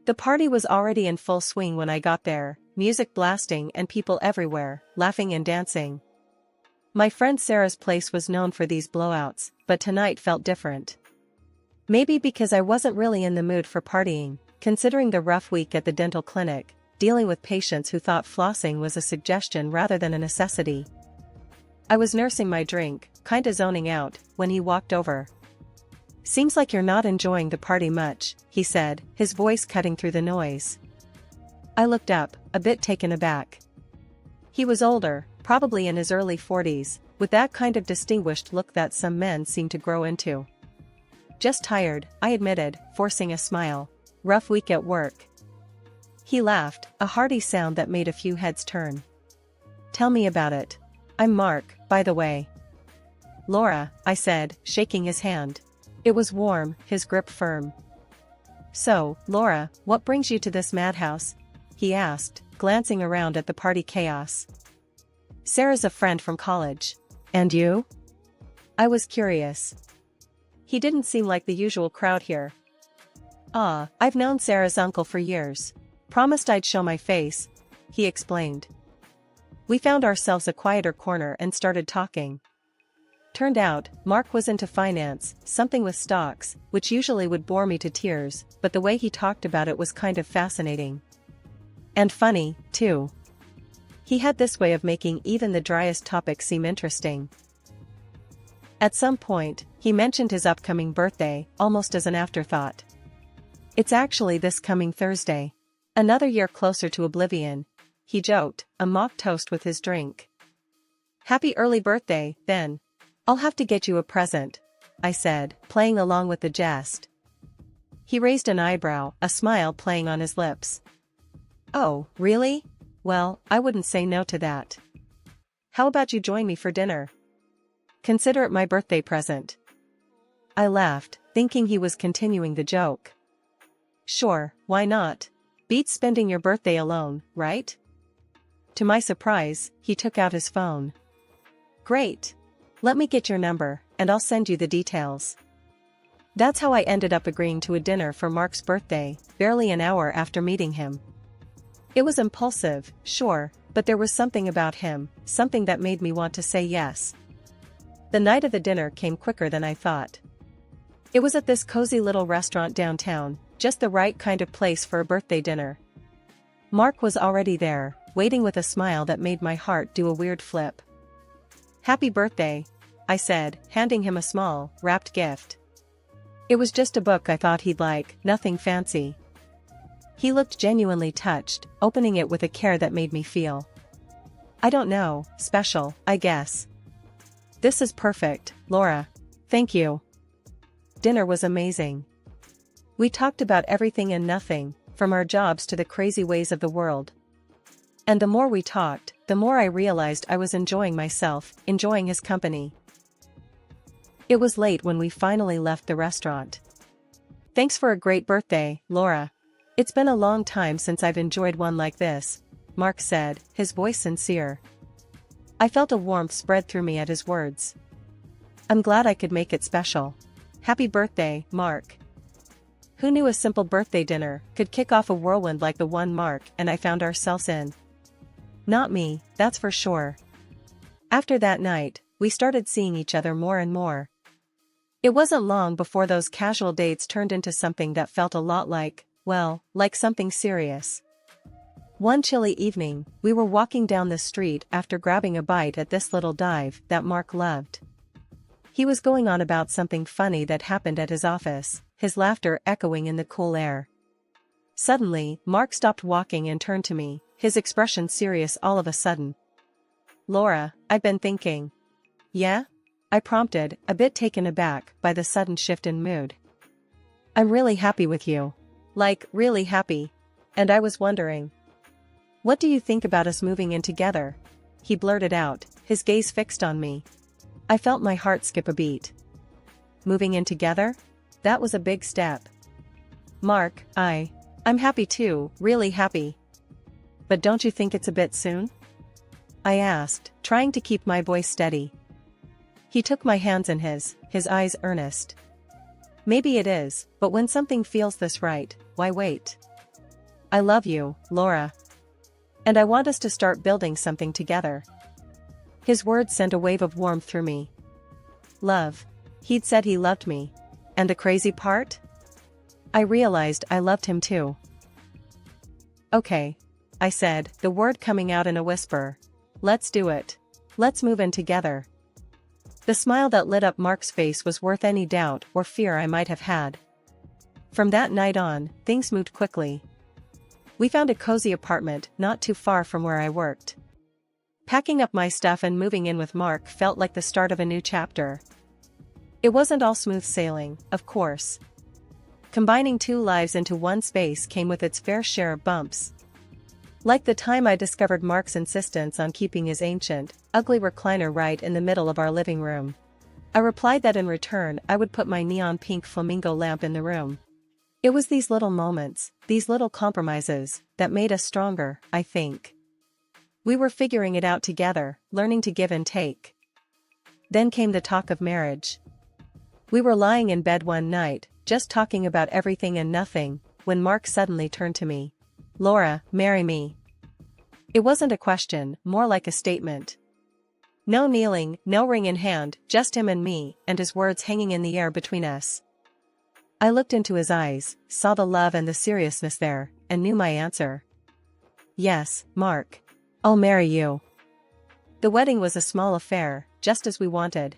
The party was already in full swing when I got there, music blasting and people everywhere, laughing and dancing. My friend Sarah's place was known for these blowouts, but tonight felt different. Maybe because I wasn't really in the mood for partying, considering the rough week at the dental clinic, dealing with patients who thought flossing was a suggestion rather than a necessity. I was nursing my drink, kinda zoning out, when he walked over. "Seems like you're not enjoying the party much," he said, his voice cutting through the noise. I looked up, a bit taken aback. He was older, probably in his early 40s, with that kind of distinguished look that some men seem to grow into. "Just tired," I admitted, forcing a smile. "Rough week at work." He laughed, a hearty sound that made a few heads turn. "Tell me about it. I'm Mark, by the way." "Laura," I said, shaking his hand. It was warm, his grip firm. "So, Laura, what brings you to this madhouse?" he asked, glancing around at the party chaos. "Sarah's a friend from college. And you?" I was curious. He didn't seem like the usual crowd here. I've known Sarah's uncle for years. Promised I'd show my face," he explained. We found ourselves a quieter corner and started talking. Turned out, Mark was into finance, something with stocks, which usually would bore me to tears, but the way he talked about it was kind of fascinating. And funny, too. He had this way of making even the driest topics seem interesting. At some point, he mentioned his upcoming birthday, almost as an afterthought. "It's actually this coming Thursday. Another year closer to oblivion," he joked, a mock toast with his drink. "Happy early birthday, then. I'll have to get you a present," I said, playing along with the jest. He raised an eyebrow, a smile playing on his lips. "Oh, really? Well, I wouldn't say no to that. How about you join me for dinner? Consider it my birthday present." I laughed, thinking he was continuing the joke. "Sure, why not? Beats spending your birthday alone, right?" To my surprise, he took out his phone. "Great. Let me get your number, and I'll send you the details." That's how I ended up agreeing to a dinner for Mark's birthday, barely an hour after meeting him. It was impulsive, sure, but there was something about him, something that made me want to say yes. The night of the dinner came quicker than I thought. It was at this cozy little restaurant downtown, just the right kind of place for a birthday dinner. Mark was already there, waiting with a smile that made my heart do a weird flip. "Happy birthday," I said, handing him a small, wrapped gift. It was just a book I thought he'd like, nothing fancy. He looked genuinely touched, opening it with a care that made me feel, I don't know, special, I guess. "This is perfect, Laura. Thank you." Dinner was amazing. We talked about everything and nothing, from our jobs to the crazy ways of the world. And the more we talked, the more I realized I was enjoying myself, enjoying his company. It was late when we finally left the restaurant. "Thanks for a great birthday, Laura. It's been a long time since I've enjoyed one like this," Mark said, his voice sincere. I felt a warmth spread through me at his words. I'm glad I could make it special. Happy birthday, Mark. Who knew a simple birthday dinner could kick off a whirlwind like the one Mark and I found ourselves in? Not me, that's for sure. After that night, we started seeing each other more and more. It wasn't long before those casual dates turned into something that felt a lot like, well, like something serious. One chilly evening, we were walking down the street after grabbing a bite at this little dive that Mark loved. He was going on about something funny that happened at his office, his laughter echoing in the cool air. Suddenly, Mark stopped walking and turned to me, his expression serious all of a sudden. Laura, I've been thinking. Yeah? I prompted, a bit taken aback by the sudden shift in mood. I'm really happy with you. Like, really happy. And I was wondering. What do you think about us moving in together? He blurted out, his gaze fixed on me. I felt my heart skip a beat. Moving in together? That was a big step. Mark, I'm happy too, really happy. But don't you think it's a bit soon? I asked, trying to keep my voice steady. He took my hands in his eyes earnest. Maybe it is, but when something feels this right, why wait? I love you, Laura. And I want us to start building something together. His words sent a wave of warmth through me. Love. He'd said he loved me. And the crazy part? I realized I loved him too. Okay. I said, the word coming out in a whisper. Let's do it. Let's move in together. The smile that lit up Mark's face was worth any doubt or fear I might have had. From that night on, things moved quickly. We found a cozy apartment not too far from where I worked. Packing up my stuff and moving in with Mark felt like the start of a new chapter. It wasn't all smooth sailing, of course. Combining two lives into one space came with its fair share of bumps. Like the time I discovered Mark's insistence on keeping his ancient, ugly recliner right in the middle of our living room. I replied that in return I would put my neon pink flamingo lamp in the room. It was these little moments, these little compromises, that made us stronger, I think. We were figuring it out together, learning to give and take. Then came the talk of marriage. We were lying in bed one night, just talking about everything and nothing, when Mark suddenly turned to me. Laura, marry me. It wasn't a question, more like a statement. No kneeling, no ring in hand, just him and me, and his words hanging in the air between us. I looked into his eyes, saw the love and the seriousness there, and knew my answer. Yes, Mark. I'll marry you. The wedding was a small affair, just as we wanted.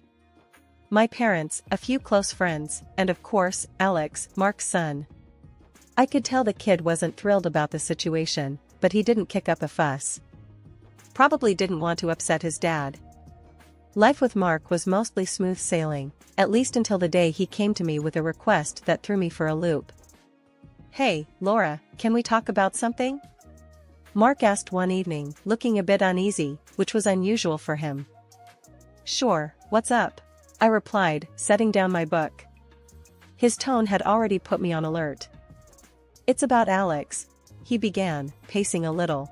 My parents, a few close friends, and of course, Alex, Mark's son. I could tell the kid wasn't thrilled about the situation, but he didn't kick up a fuss. Probably didn't want to upset his dad. Life with Mark was mostly smooth sailing, at least until the day he came to me with a request that threw me for a loop. Hey, Laura, can we talk about something? Mark asked one evening, looking a bit uneasy, which was unusual for him. Sure, what's up? I replied, setting down my book. His tone had already put me on alert. It's about Alex, he began, pacing a little.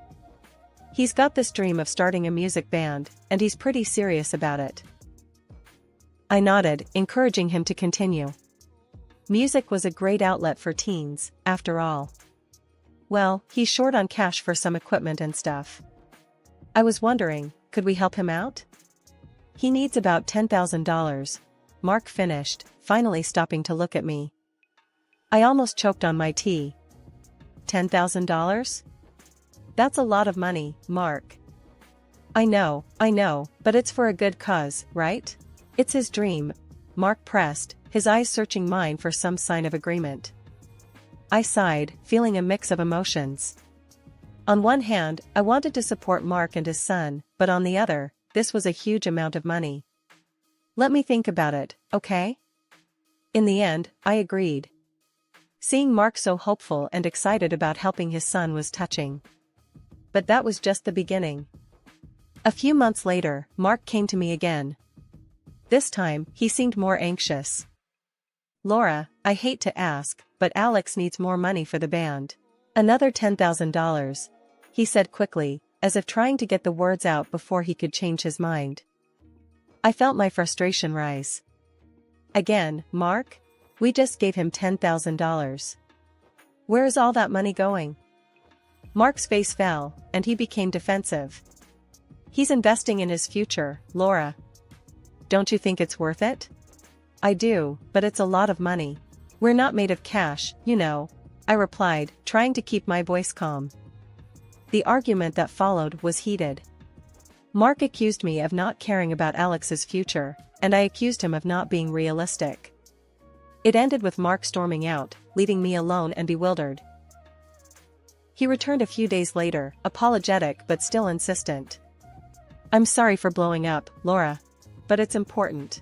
He's got this dream of starting a music band, and he's pretty serious about it. I nodded, encouraging him to continue. Music was a great outlet for teens, after all. Well, he's short on cash for some equipment and stuff. I was wondering, could we help him out? He needs about $10,000. Mark finished, finally stopping to look at me. I almost choked on my tea. $10,000? That's a lot of money, Mark. I know, but it's for a good cause, right? It's his dream. Mark pressed, his eyes searching mine for some sign of agreement. I sighed, feeling a mix of emotions. On one hand, I wanted to support Mark and his son, but on the other, this was a huge amount of money. Let me think about it, okay? In the end, I agreed. Seeing Mark so hopeful and excited about helping his son was touching. But that was just the beginning. A few months later, Mark came to me again. This time, he seemed more anxious. Laura, I hate to ask, but Alex needs more money for the band. Another $10,000, he said quickly, as if trying to get the words out before he could change his mind. I felt my frustration rise. Again, Mark? We just gave him $10,000. Where is all that money going? Mark's face fell, and he became defensive. He's investing in his future, Laura. Don't you think it's worth it? I do, but it's a lot of money. We're not made of cash, you know, I replied, trying to keep my voice calm. The argument that followed was heated. Mark accused me of not caring about Alex's future, and I accused him of not being realistic. It ended with Mark storming out, leaving me alone and bewildered. He returned a few days later, apologetic but still insistent. I'm sorry for blowing up, Laura. But it's important.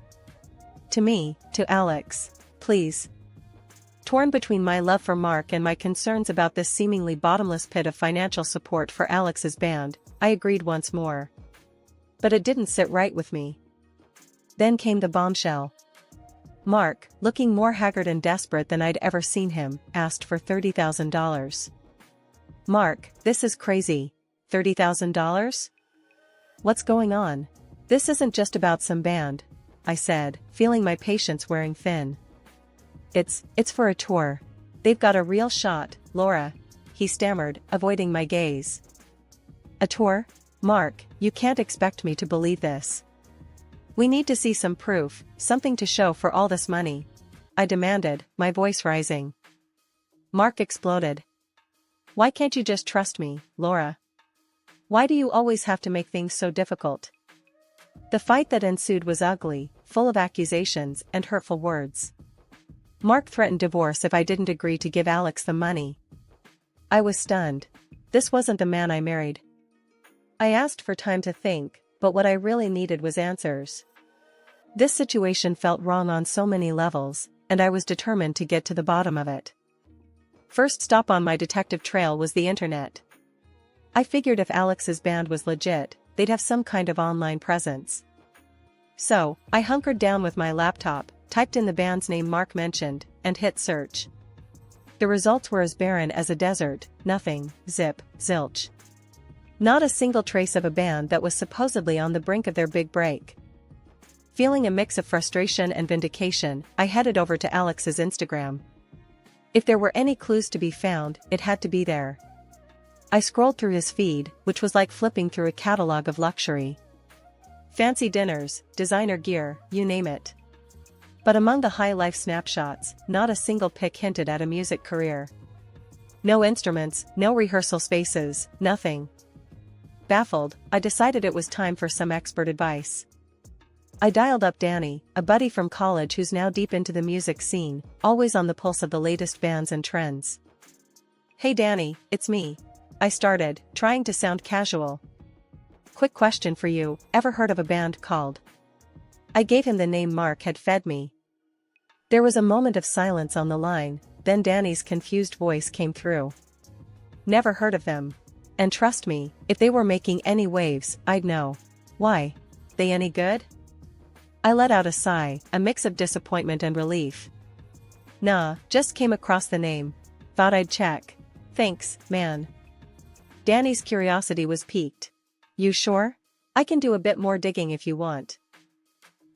To me, to Alex, please. Torn between my love for Mark and my concerns about this seemingly bottomless pit of financial support for Alex's band, I agreed once more. But it didn't sit right with me. Then came the bombshell. Mark, looking more haggard and desperate than I'd ever seen him, asked for $30,000. Mark, this is crazy. $30,000? What's going on? This isn't just about some band, I said, feeling my patience wearing thin. It's for a tour. They've got a real shot, Laura. he stammered, avoiding my gaze. A tour? Mark, you can't expect me to believe this. We need to see some proof, something to show for all this money, I demanded, my voice rising. Mark exploded. Why can't you just trust me, Laura? Why do you always have to make things so difficult? The fight that ensued was ugly, full of accusations and hurtful words. Mark threatened divorce if I didn't agree to give Alex the money. I was stunned. This wasn't the man I married. I asked for time to think, but what I really needed was answers. This situation felt wrong on so many levels, and I was determined to get to the bottom of it. First stop on my detective trail was the internet. I figured if Alex's band was legit, they'd have some kind of online presence. So, I hunkered down with my laptop, typed in the band's name Mark mentioned, and hit search. The results were as barren as a desert, nothing, zip, zilch. Not a single trace of a band that was supposedly on the brink of their big break. Feeling a mix of frustration and vindication, I headed over to Alex's Instagram. If there were any clues to be found, it had to be there. I scrolled through his feed, which was like flipping through a catalog of luxury. Fancy dinners, designer gear, you name it. But among the high-life snapshots, not a single pic hinted at a music career. No instruments, no rehearsal spaces, nothing. Baffled, I decided it was time for some expert advice. I dialed up Danny, a buddy from college who's now deep into the music scene, always on the pulse of the latest bands and trends. Hey Danny, it's me. I started, trying to sound casual. Quick question for you, ever heard of a band called? I gave him the name Mark had fed me. There was a moment of silence on the line, then Danny's confused voice came through. Never heard of them. And trust me, if they were making any waves, I'd know. Why? They any good? I let out a sigh, a mix of disappointment and relief. Nah, just came across the name. Thought I'd check. Thanks, man. Danny's curiosity was piqued. You sure? I can do a bit more digging if you want.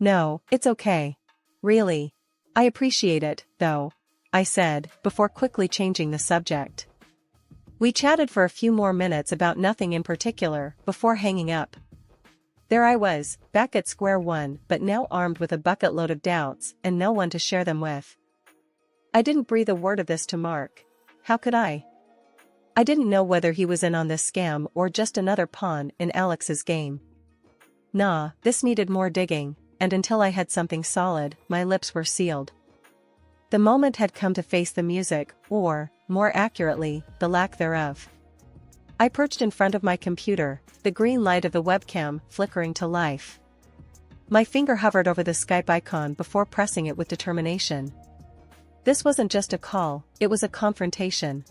No, it's okay. Really. I appreciate it, though, I said, before quickly changing the subject. We chatted for a few more minutes about nothing in particular, before hanging up. There I was, back at square one, but now armed with a bucket load of doubts, and no one to share them with. I didn't breathe a word of this to Mark. How could I? I didn't know whether he was in on this scam or just another pawn in Alex's game. Nah, this needed more digging, and until I had something solid, my lips were sealed. The moment had come to face the music, or, more accurately, the lack thereof. I perched in front of my computer, the green light of the webcam flickering to life. My finger hovered over the Skype icon before pressing it with determination. This wasn't just a call, it was a confrontation.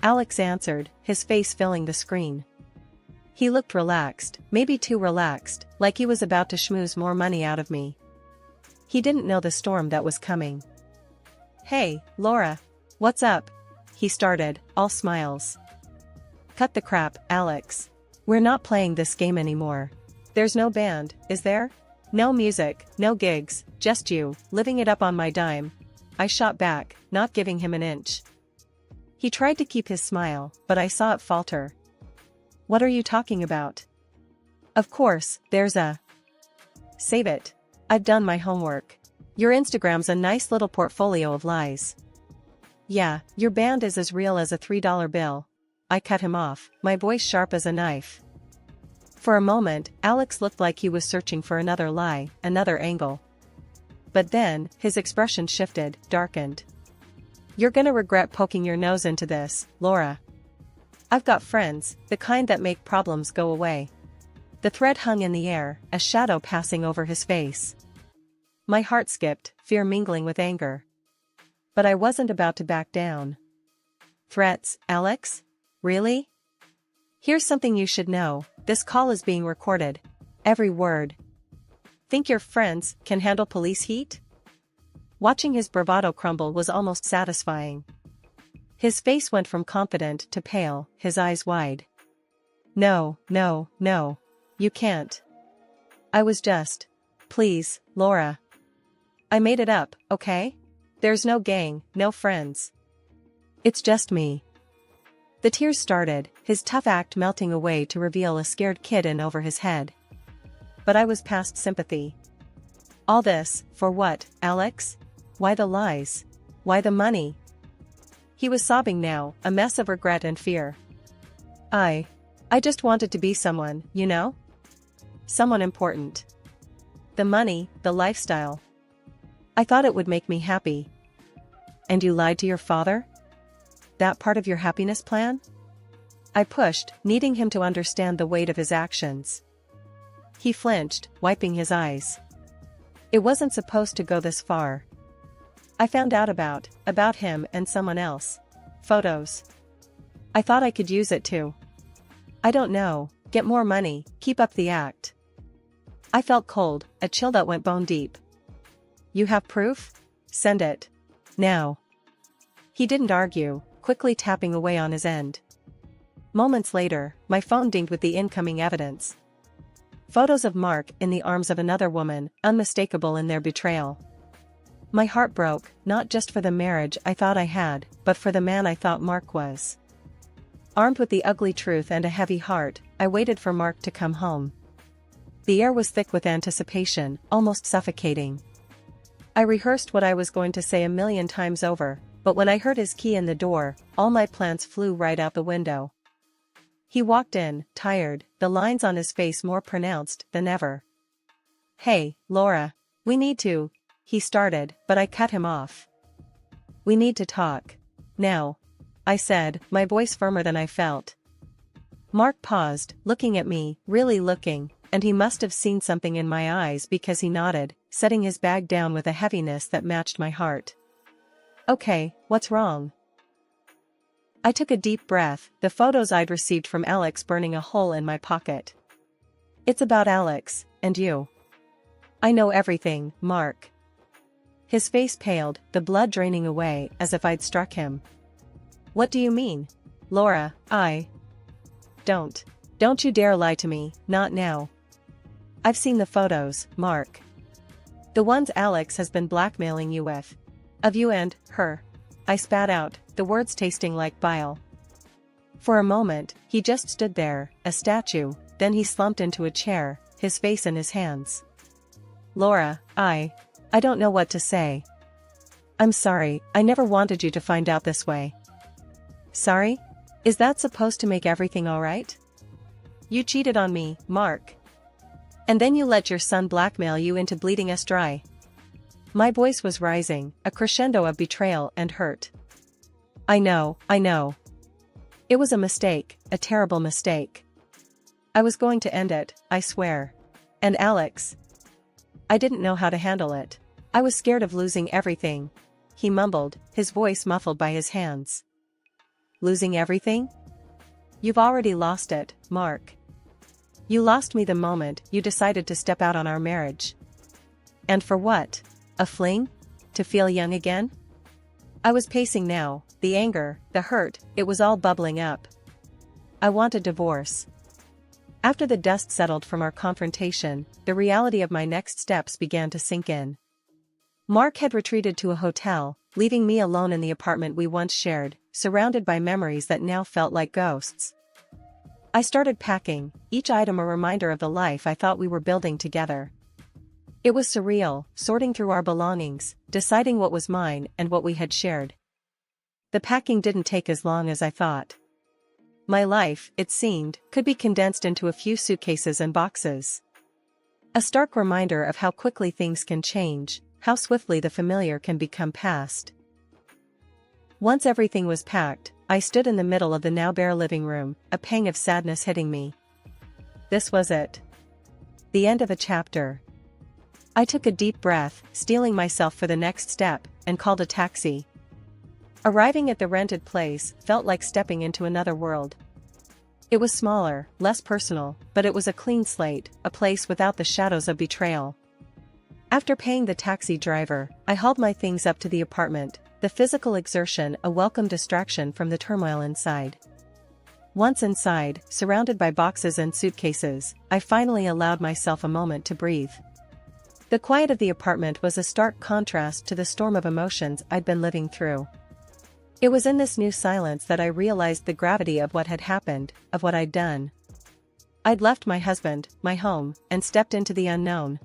Alex answered, his face filling the screen. He looked relaxed, maybe too relaxed, like he was about to schmooze more money out of me. He didn't know the storm that was coming. Hey, Laura. What's up? He started, all smiles. Cut the crap, Alex. We're not playing this game anymore. There's no band, is there? No music, no gigs, just you, living it up on my dime. I shot back, not giving him an inch. He tried to keep his smile, but I saw it falter. What are you talking about? Of course, there's a... Save it. I've done my homework. Your Instagram's a nice little portfolio of lies. Yeah, your band is as real as a $3 bill. I cut him off, my voice sharp as a knife. For a moment, Alex looked like he was searching for another lie, another angle. But then, his expression shifted, darkened. You're gonna regret poking your nose into this, Laura. I've got friends, the kind that make problems go away. The thread hung in the air, a shadow passing over his face. My heart skipped, fear mingling with anger. But I wasn't about to back down. Threats, Alex? Really? Here's something you should know, this call is being recorded. Every word. Think your friends can handle police heat? Watching his bravado crumble was almost satisfying. His face went from confident to pale, his eyes wide. No, no, no. You can't. I was just. Please, Laura. I made it up, okay? There's no gang, no friends. It's just me. The tears started, his tough act melting away to reveal a scared kid in over his head. But I was past sympathy. All this, for what, Alex? Why the lies? Why the money? He was sobbing now, a mess of regret and fear. I just wanted to be someone, you know? Someone important. The money, the lifestyle. I thought it would make me happy. And you lied to your father? That part of your happiness plan? I pushed, needing him to understand the weight of his actions. He flinched, wiping his eyes. It wasn't supposed to go this far. I found out about him and someone else. Photos. I thought I could use it to. I don't know, get more money, keep up the act. I felt cold, a chill that went bone deep. You have proof? Send it. Now. He didn't argue, quickly tapping away on his end. Moments later, my phone dinged with the incoming evidence. Photos of Mark in the arms of another woman, unmistakable in their betrayal. My heart broke, not just for the marriage I thought I had, but for the man I thought Mark was. Armed with the ugly truth and a heavy heart, I waited for Mark to come home. The air was thick with anticipation, almost suffocating. I rehearsed what I was going to say 1,000,000 times over, but when I heard his key in the door, all my plans flew right out the window. He walked in, tired, the lines on his face more pronounced than ever. Hey, Laura. We need to, he started, but I cut him off. We need to talk. Now. I said, my voice firmer than I felt. Mark paused, looking at me, really looking, and he must have seen something in my eyes because he nodded, setting his bag down with a heaviness that matched my heart. Okay, what's wrong? I took a deep breath, the photos I'd received from Alex burning a hole in my pocket. It's about Alex, and you. I know everything, Mark. His face paled, the blood draining away as if I'd struck him. What do you mean? Laura, Don't you dare lie to me, not now. I've seen the photos, Mark. The ones Alex has been blackmailing you with. Of you and her. I spat out, the words tasting like bile. For a moment, he just stood there, a statue, then he slumped into a chair, his face in his hands. Laura, I don't know what to say. I'm sorry, I never wanted you to find out this way. Sorry? Is that supposed to make everything alright? You cheated on me, Mark. And then you let your son blackmail you into bleeding us dry. My voice was rising, a crescendo of betrayal and hurt. I know. It was a mistake, a terrible mistake. I was going to end it, I swear. And Alex. I didn't know how to handle it. I was scared of losing everything. He mumbled, his voice muffled by his hands. Losing everything? You've already lost it, Mark. You lost me the moment you decided to step out on our marriage. And for what? A fling? To feel young again? I was pacing now, the anger, the hurt, it was all bubbling up. I want a divorce. After the dust settled from our confrontation, the reality of my next steps began to sink in. Mark had retreated to a hotel, leaving me alone in the apartment we once shared, surrounded by memories that now felt like ghosts. I started packing, each item a reminder of the life I thought we were building together. It was surreal, sorting through our belongings, deciding what was mine and what we had shared. The packing didn't take as long as I thought. My life, it seemed, could be condensed into a few suitcases and boxes. A stark reminder of how quickly things can change, how swiftly the familiar can become past. Once everything was packed, I stood in the middle of the now bare living room, a pang of sadness hitting me. This was it. The end of a chapter. I took a deep breath, steeling myself for the next step, and called a taxi. Arriving at the rented place felt like stepping into another world. It was smaller, less personal, but it was a clean slate, a place without the shadows of betrayal. After paying the taxi driver, I hauled my things up to the apartment, the physical exertion a welcome distraction from the turmoil inside. Once inside, surrounded by boxes and suitcases, I finally allowed myself a moment to breathe. The quiet of the apartment was a stark contrast to the storm of emotions I'd been living through. It was in this new silence that I realized the gravity of what had happened, of what I'd done. I'd left my husband, my home, and stepped into the unknown.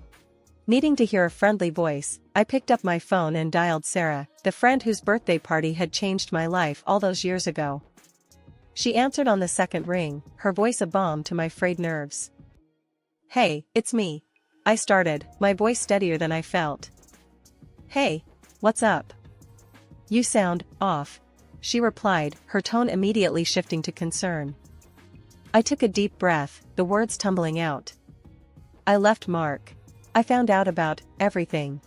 Needing to hear a friendly voice, I picked up my phone and dialed Sarah, the friend whose birthday party had changed my life all those years ago. She answered on the second ring, her voice a balm to my frayed nerves. "Hey, it's me," I started, my voice steadier than I felt. "Hey, what's up? You sound off," she replied, her tone immediately shifting to concern. I took a deep breath, the words tumbling out. "I left Mark. I found out about everything.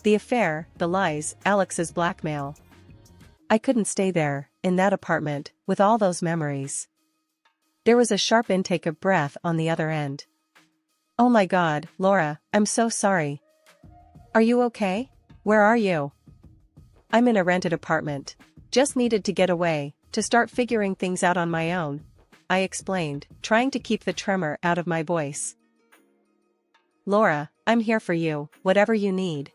The affair, the lies, Alex's blackmail. I couldn't stay there, in that apartment, with all those memories." There was a sharp intake of breath on the other end. "Oh my God, Laura, I'm so sorry. Are you okay? Where are you?" "I'm in a rented apartment. Just needed to get away, to start figuring things out on my own," I explained, trying to keep the tremor out of my voice. "Laura, I'm here for you, whatever you need."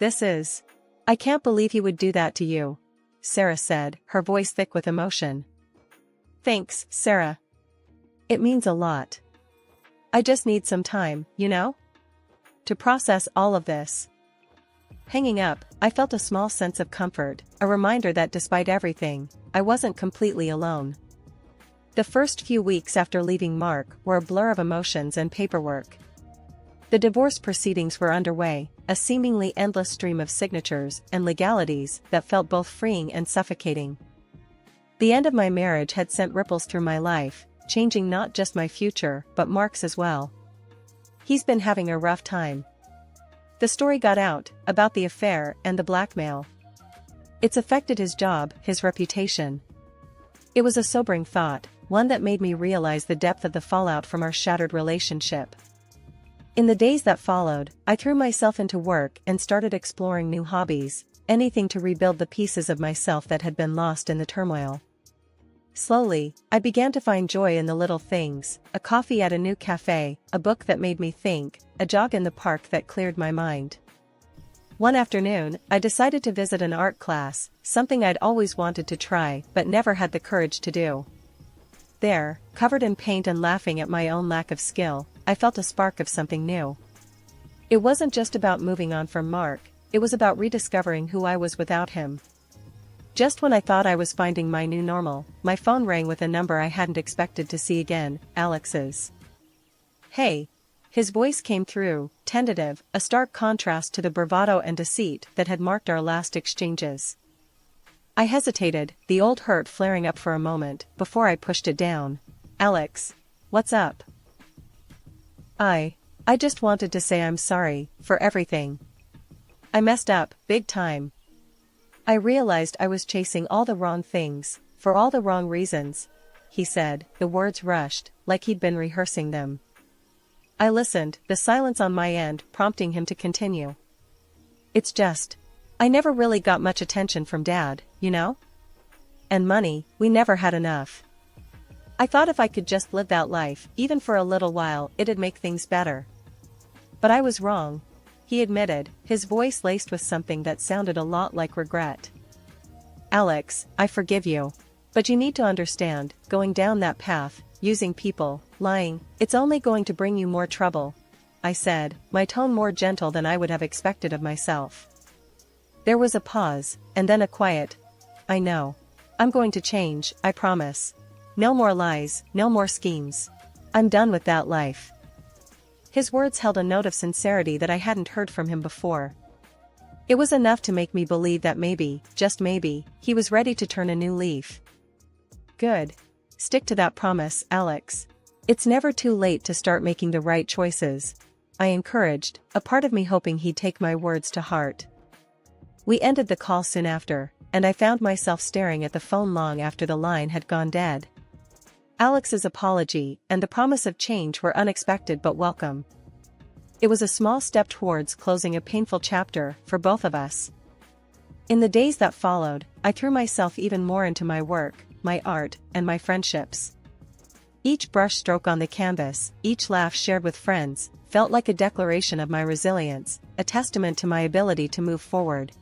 I can't believe he would do that to you," Sarah said, her voice thick with emotion. "Thanks, Sarah. It means a lot. I just need some time, to process all of this." Hanging up, I felt a small sense of comfort, a reminder that despite everything, I wasn't completely alone. The first few weeks after leaving Mark were a blur of emotions and paperwork. The divorce proceedings were underway, a seemingly endless stream of signatures and legalities that felt both freeing and suffocating. The end of my marriage had sent ripples through my life, changing not just my future but Mark's as well. He's been having a rough time. The story got out, about the affair and the blackmail. It's affected his job, his reputation. It was a sobering thought, one that made me realize the depth of the fallout from our shattered relationship. In the days that followed, I threw myself into work and started exploring new hobbies, anything to rebuild the pieces of myself that had been lost in the turmoil. Slowly, I began to find joy in the little things, a coffee at a new cafe, a book that made me think, a jog in the park that cleared my mind. One afternoon, I decided to visit an art class, something I'd always wanted to try but never had the courage to do. There, covered in paint and laughing at my own lack of skill, I felt a spark of something new. It wasn't just about moving on from Mark, it was about rediscovering who I was without him. Just when I thought I was finding my new normal, my phone rang with a number I hadn't expected to see again, Alex's. "Hey." His voice came through, tentative, a stark contrast to the bravado and deceit that had marked our last exchanges. I hesitated, the old hurt flaring up for a moment, before I pushed it down. "Alex, what's up?" I just wanted to say I'm sorry, for everything. I messed up, big time. I realized I was chasing all the wrong things, for all the wrong reasons," he said, the words rushed, like he'd been rehearsing them. I listened, the silence on my end prompting him to continue. "It's just, I never really got much attention from Dad, And money, we never had enough. I thought if I could just live that life, even for a little while, it'd make things better. But I was wrong," he admitted, his voice laced with something that sounded a lot like regret. "Alex, I forgive you. But you need to understand, going down that path, using people, lying, it's only going to bring you more trouble," I said, my tone more gentle than I would have expected of myself. There was a pause, and then a quiet, "I know. I'm going to change, I promise. No more lies, no more schemes. I'm done with that life." His words held a note of sincerity that I hadn't heard from him before. It was enough to make me believe that maybe, just maybe, he was ready to turn a new leaf. "Good. Stick to that promise, Alex. It's never too late to start making the right choices," I encouraged, a part of me hoping he'd take my words to heart. We ended the call soon after, and I found myself staring at the phone long after the line had gone dead. Alex's apology and the promise of change were unexpected but welcome. It was a small step towards closing a painful chapter for both of us. In the days that followed, I threw myself even more into my work, my art, and my friendships. Each brushstroke on the canvas, each laugh shared with friends, felt like a declaration of my resilience, a testament to my ability to move forward,